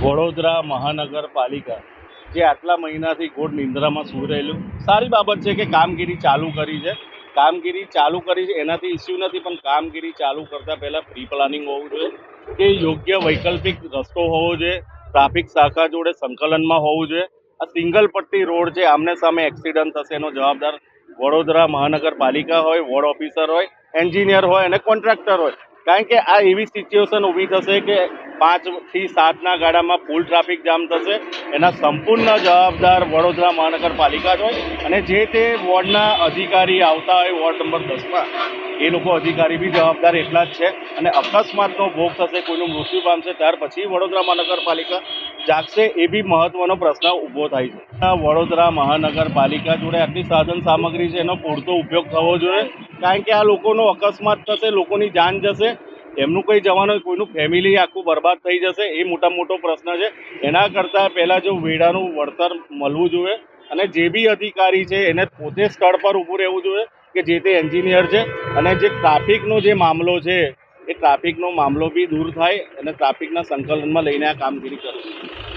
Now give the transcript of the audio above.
વડોદરા મહાનગરપાલિકા જે આટલા મહિનાથી ઘોર નિંદ્રામાં સૂઈ રહેલું, સારી બાબત છે કે કામગીરી ચાલુ કરી છે. એનાથી ઇસ્યુ નથી, પણ કામગીરી ચાલુ કરતાં પહેલાં પ્રી પ્લાનિંગ હોવું જોઈએ કે યોગ્ય વૈકલ્પિક રસ્તો હોવો જોઈએ, ટ્રાફિક શાખા જોડે સંકલનમાં હોવું જોઈએ. આ સિંગલ પટ્ટી રોડ છે, આમને સામે એક્સિડન્ટ થશે એનો જવાબદાર વડોદરા મહાનગરપાલિકા હોય, વોર્ડ ઓફિસર હોય, એન્જિનિયર હોય અને કોન્ટ્રાક્ટર હોય. કારણ કે આ એવી સિચ્યુએશન ઊભી થશે કે 5 થી 7ના ગાળામાં ફૂલ ટ્રાફિક જામ થશે. એના સંપૂર્ણ જવાબદાર વડોદરા મહાનગરપાલિકા જ હોય અને જે તે વોર્ડના અધિકારી આવતા હોય વોર્ડ નંબર 10માં, એ લોકો અધિકારી બી જવાબદાર એટલા જ છે. અને અકસ્માતનો ભોગ થશે, કોઈનું મૃત્યુ પામશે, ત્યાર પછી વડોદરા મહાનગરપાલિકા જાગશે, એ બી મહત્વનો પ્રશ્ન ઊભો થાય છે. વડોદરા મહાનગરપાલિકા જોડે આટલી સાધન સામગ્રી છે, એનો પૂરતો ઉપયોગ થવો જોઈએ. કારણ કે આ લોકોનો અકસ્માત થશે, લોકોની જાન જશે, એમનું કંઈ જવાનું, કોઈનું ફેમિલી આખું બરબાદ થઈ જશે, એ મોટો પ્રશ્ન છે. એના કરતાં પહેલાં જો વેડાનું વળતર મળવું જોઈએ અને જે બી અધિકારી છે એને પોતે સ્થળ પર ઊભું રહેવું જોઈએ કે જે તે એન્જિનિયર છે, અને જે ટ્રાફિકનો જે મામલો છે એ ટ્રાફિકનો મામલો બી દૂર થાય અને ટ્રાફિકના સંકલનમાં લઈને આ કામગીરી કરવી.